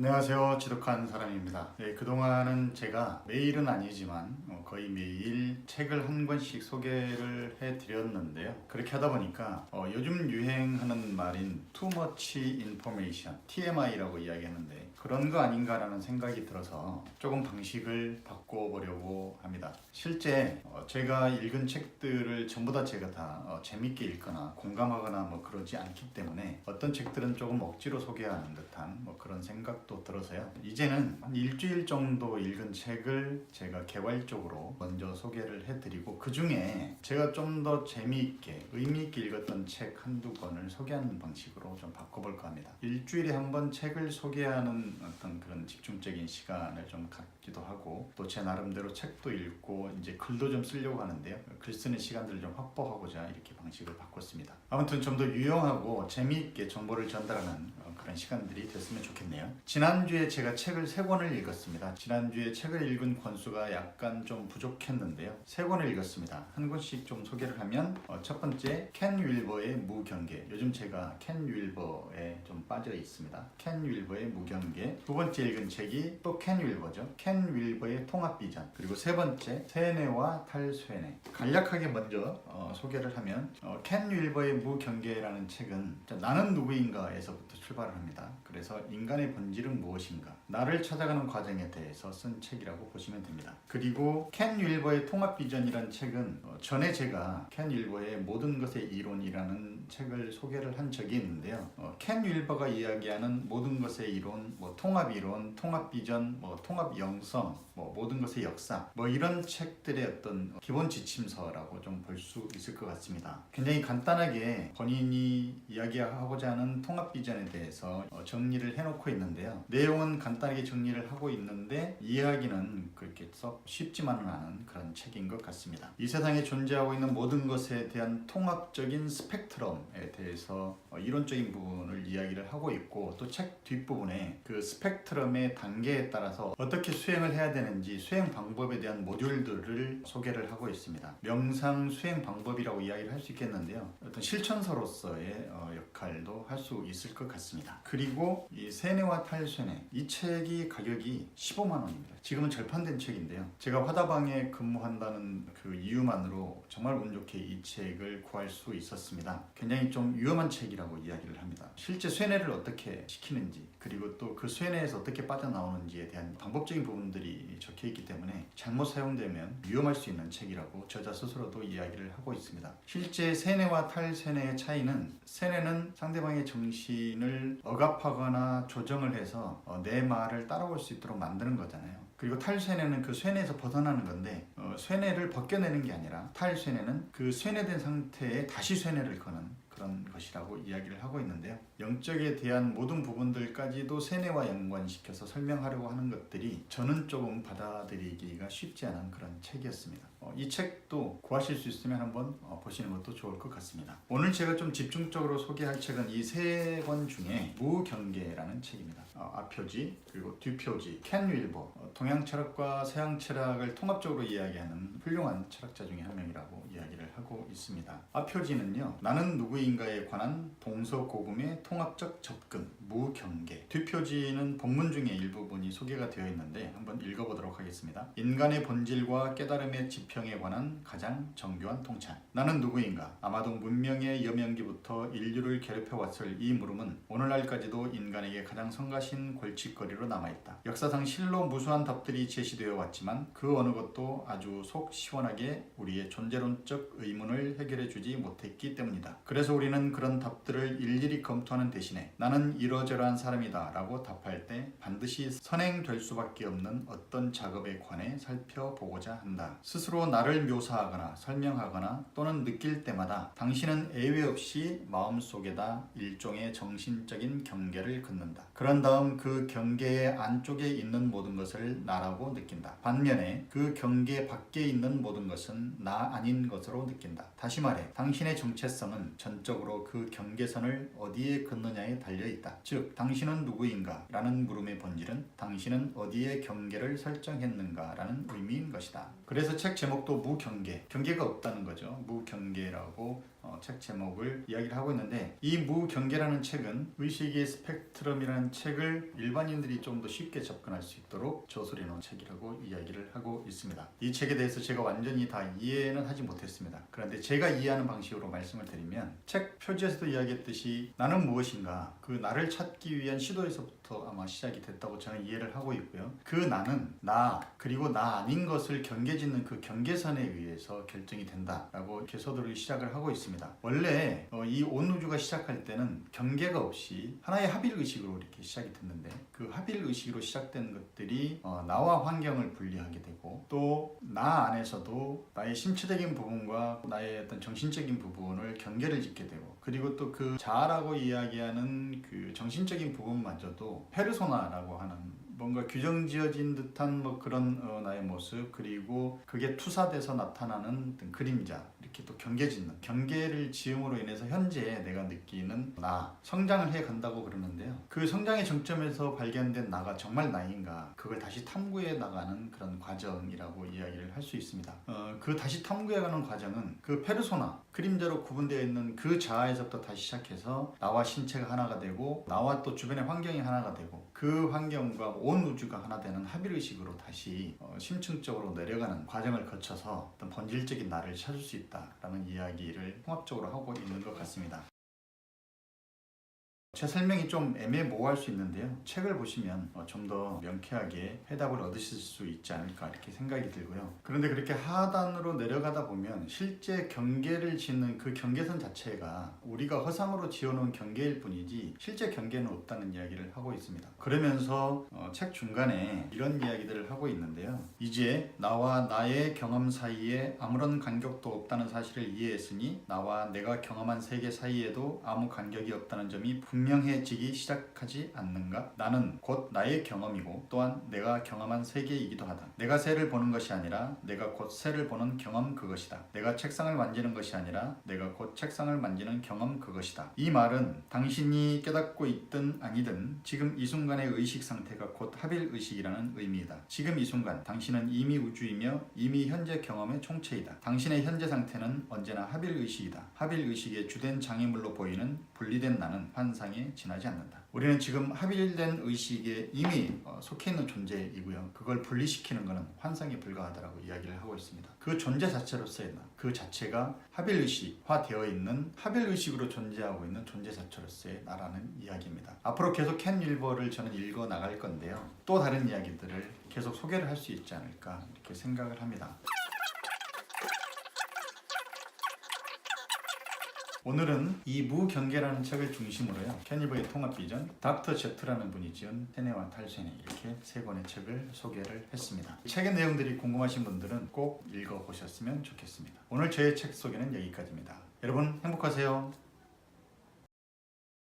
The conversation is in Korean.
안녕하세요. 지독한 사람입니다. 그동안은 제가 매일은 아니지만 거의 매일 책을 한 권씩 소개를 해드렸는데요. 그렇게 하다 보니까 요즘 유행하는 말인 too much information, TMI라고 이야기하는데 그런 거 아닌가라는 생각이 들어서 조금 방식을 바꿔보려고 합니다. 실제 제가 읽은 책들을 전부 다 제가 다 재밌게 읽거나 공감하거나 뭐 그러지 않기 때문에 어떤 책들은 조금 억지로 소개하는 듯한 뭐 그런 생각도 들어서요. 이제는 한 일주일 정도 읽은 책을 제가 개괄적으로 먼저 소개를 해드리고 그 중에 제가 좀 더 재미있게 의미있게 읽었던 책 한두 권을 소개하는 방식으로 좀 바꿔볼까 합니다. 일주일에 한 번 책을 소개하는 어떤 그런 집중적인 시간을 좀 갖기도 하고 또 제 나름대로 책도 읽고 이제 글도 좀 쓰려고 하는데요. 글 쓰는 시간들을 좀 확보하고자 이렇게 방식을 바꿨습니다. 아무튼 좀 더 유용하고 재미있게 정보를 전달하는 그런 시간들이 됐으면 좋겠네요. 지난주에 제가 책을 3권을 읽었습니다. 지난주에 책을 읽은 권수가 약간 좀 부족했는데요. 3권을 읽었습니다. 한 권씩 좀 소개를 하면 첫 번째 켄 윌버의 무경계. 요즘 제가 켄 윌버에 좀 빠져 있습니다. 켄 윌버의 무경계. 두 번째 읽은 책이 또 켄 윌버죠. 켄 윌버의 통합비전. 그리고 세 번째 세뇌와 탈세뇌. 간략하게 먼저 소개를 하면 켄 윌버의 무경계라는 책은 나는 누구인가에서부터 출발을 합니다. 그래서 인간의 본질은 무엇인가, 나를 찾아가는 과정에 대해서 쓴 책이라고 보시면 됩니다. 그리고 켄 윌버의 통합비전이라는 책은 전에 제가 켄 윌버의 모든 것의 이론이라는 책을 소개를 한 적이 있는데요. 켄 윌버가 이야기하는 모든 것의 이론, 뭐 통합이론, 통합비전, 뭐 통합영성, 뭐 모든 것의 역사, 뭐 이런 책들의 어떤 기본 지침서라고 좀 볼 수 있을 것 같습니다. 굉장히 간단하게 본인이 이야기하고자 하는 통합비전에 대해서 정리를 해놓고 있는데요. 내용은 간단하게 정리를 하고 있는데 이해하기는 그렇게 썩 쉽지만은 않은 그런 책인 것 같습니다. 이 세상에 존재하고 있는 모든 것에 대한 통합적인 스펙트럼에 대해서 이론적인 부분을 이야기를 하고 있고 또 책 뒷부분에 그 스펙트럼의 단계에 따라서 어떻게 수행을 해야 되는지 수행 방법에 대한 모듈들을 소개를 하고 있습니다. 명상 수행 방법이라고 이야기를 할 수 있겠는데요. 어떤 실천서로서의 역할도 할 수 있을 것 같습니다. 그리고 이 세뇌와 탈세뇌, 이 책이 가격이 15만 원입니다. 지금은 절판된 책인데요. 제가 화다방에 근무한다는 그 이유만으로 정말 운 좋게 이 책을 구할 수 있었습니다. 굉장히 좀 위험한 책이라고 이야기를 합니다. 실제 쇠뇌를 어떻게 시키는지 그리고 또 그 쇠뇌에서 어떻게 빠져나오는지에 대한 방법적인 부분들이 적혀 있기 때문에 잘못 사용되면 위험할 수 있는 책이라고 저자 스스로도 이야기를 하고 있습니다. 실제 세뇌와 탈세뇌의 차이는 세뇌는 상대방의 정신을 억압하거나 조정을 해서 내 말을 따라올 수 있도록 만드는 거잖아요. 그리고 탈세뇌는 그 쇠뇌에서 벗어나는 건데 쇠뇌를 벗겨내는 게 아니라 탈세뇌는 그 쇠뇌된 상태에 다시 쇠뇌를 거는 그런 것이라고 이야기를 하고 있는데요. 영적에 대한 모든 부분들까지도 세뇌와 연관시켜서 설명하려고 하는 것들이 저는 조금 받아들이기가 쉽지 않은 그런 책이었습니다. 이 책도 구하실 수 있으면 한번 보시는 것도 좋을 것 같습니다. 오늘 제가 좀 집중적으로 소개할 책은 이 3권 중에 무경계라는 책입니다. 앞표지 그리고 뒷표지 켄 윌버, 동양 철학과 서양 철학을 통합적으로 이야기하는 훌륭한 철학자 중에 한 명이라고 이야기를 하고 있습니다. 앞표지는요, 나는 누구인가에 관한 동서고금의 통합적 접근, 무경계. 뒷표지는 본문 중에 일부분이 소개가 되어 있는데 한번 읽어보도록 하겠습니다. 인간의 본질과 깨달음의 지평에 관한 가장 정교한 통찰. 나는 누구인가? 아마도 문명의 여명기부터 인류를 괴롭혀왔을 이 물음은 오늘날까지도 인간에게 가장 성가신 골칫거리로 남아있다. 역사상 실로 무수한 답들이 제시되어 왔지만 그 어느 것도 아주 속 시원하게 우리의 존재론적 의문을 해결해주지 못했기 때문이다. 그래서 우리는 그런 답들을 일일이 검토하는 대신에 나는 이러저러한 사람이다 라고 답할 때 반드시 선행될 수밖에 없는 어떤 작업에 관해 살펴보고자 한다. 스스로 나를 묘사하거나 설명하거나 또는 느낄 때마다 당신은 예외 없이 마음속에다 일종의 정신적인 경계를 긋는다. 그런 다음 그 경계의 안쪽에 있는 모든 것을 나라고 느낀다. 반면에 그 경계 밖에 있는 모든 것은 나 아닌 것으로 느낀다. 다시 말해 당신의 정체성은 전적으로 그 경계선을 어디에 긋느냐에 달려있다. 즉 당신은 누구인가? 라는 물음의 본질은 당신은 어디에 경계를 설정했는가? 라는 의미인 것이다. 그래서 책 제목도 무경계, 경계가 없다는 거죠. 무경계라고 책 제목을 이야기를 하고 있는데, 이 무경계라는 책은 의식의 스펙트럼이라는 책을 일반인들이 좀 더 쉽게 접근할 수 있도록 저술해 놓은 책이라고 이야기를 하고 있습니다. 이 책에 대해서 제가 완전히 다 이해는 하지 못했습니다. 그런데 제가 이해하는 방식으로 말씀을 드리면, 책 표지에서도 이야기했듯이 나는 무엇인가, 그 나를 찾기 위한 시도에서부터 아마 시작이 됐다고 저는 이해를 하고 있고요. 그 나는 나 그리고 나 아닌 것을 경계짓는 그 경계선에 의해서 결정이 된다라고 이렇게 서두를 시작을 하고 있습니다. 원래 이 온 우주가 시작할 때는 경계가 없이 하나의 합일의식으로 이렇게 시작이 됐는데, 그 합일의식으로 시작된 것들이 나와 환경을 분리하게 되고, 또 나 안에서도 나의 신체적인 부분과 나의 어떤 정신적인 부분을 경계를 짓게 되고, 그리고 또 그 자아라고 이야기하는 그 정신적인 부분마저도 페르소나라고 하는 뭔가 규정지어진 듯한 그런 나의 모습, 그리고 그게 투사돼서 나타나는 어떤 그림자, 이렇게 또 경계짓는, 경계를 지음으로 인해서 현재 내가 느끼는 나, 성장을 해 간다고 그러는데요. 그 성장의 정점에서 발견된 나가 정말 나인가, 그걸 다시 탐구해 나가는 그런 과정이라고 이야기를 할 수 있습니다. 그 다시 탐구해 가는 과정은 그 페르소나, 그림자로 구분되어 있는 그 자아에서부터 다시 시작해서 나와 신체가 하나가 되고, 나와 또 주변의 환경이 하나가 되고, 그 환경과 온 우주가 하나 되는 합일의식으로 다시 심층적으로 내려가는 과정을 거쳐서 어떤 본질적인 나를 찾을 수 있다라는 이야기를 통합적으로 하고 있는 것 같습니다. 제 설명이 좀 애매모호할 수 있는데요. 책을 보시면 좀 더 명쾌하게 해답을 얻으실 수 있지 않을까 이렇게 생각이 들고요. 그런데 그렇게 하단으로 내려가다 보면 실제 경계를 짓는 그 경계선 자체가 우리가 허상으로 지어놓은 경계일 뿐이지 실제 경계는 없다는 이야기를 하고 있습니다. 그러면서 책 중간에 이런 이야기들을 하고 있는데요. 이제 나와 나의 경험 사이에 아무런 간격도 없다는 사실을 이해했으니 나와 내가 경험한 세계 사이에도 아무 간격이 없다는 점이 분명해지기 시작하지 않는가? 나는 곧 나의 경험이고 또한 내가 경험한 세계이기도 하다. 내가 새를 보는 것이 아니라 내가 곧 새를 보는 경험 그것이다. 내가 책상을 만지는 것이 아니라 내가 곧 책상을 만지는 경험 그것이다. 이 말은 당신이 깨닫고 있든 아니든 지금 이 순간의 의식 상태가 곧 합일의식이라는 의미이다. 지금 이 순간 당신은 이미 우주이며 이미 현재 경험의 총체이다. 당신의 현재 상태는 언제나 합일의식이다. 합일의식의 주된 장애물로 보이는 분리된 나는 환상에 지나지 않는다. 우리는 지금 합일된 의식에 이미 속해 있는 존재이고요. 그걸 분리시키는 것은 환상에 불과하다라고 이야기를 하고 있습니다. 그 존재 자체로서의 나, 그 자체가 합일의식화 되어 있는, 합일의식으로 존재하고 있는 존재 자체로서의 나라는 이야기입니다. 앞으로 계속 켄 윌버를 저는 읽어 나갈 건데요. 또 다른 이야기들을 계속 소개를 할 수 있지 않을까 이렇게 생각을 합니다. 오늘은 이 무경계라는 책을 중심으로요, 켄 윌버의 통합 비전, 닥터 제트라는 분이 지은 세뇌와 탈세뇌, 이렇게 세 권의 책을 소개를 했습니다. 책의 내용들이 궁금하신 분들은 꼭 읽어보셨으면 좋겠습니다. 오늘 저의 책 소개는 여기까지입니다. 여러분 행복하세요.